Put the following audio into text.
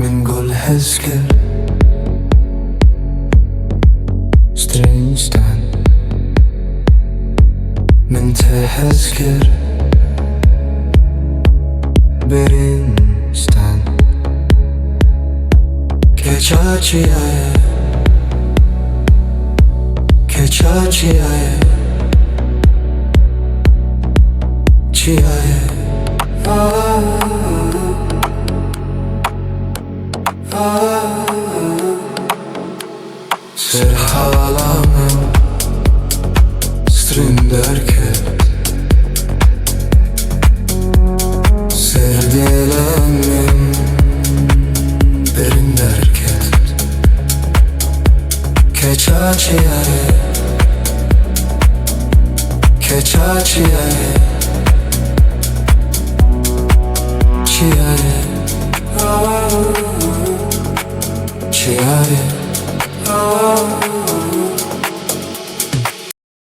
من قول هزكر سترينجتان من تهزكر برينجتان Keça çiyayê Keça çiyayê Çiyayê Ser halamın strinderket Ser dilemin berinderket Keça çiyayê Keça çiyayê Çiyayê Çiyayê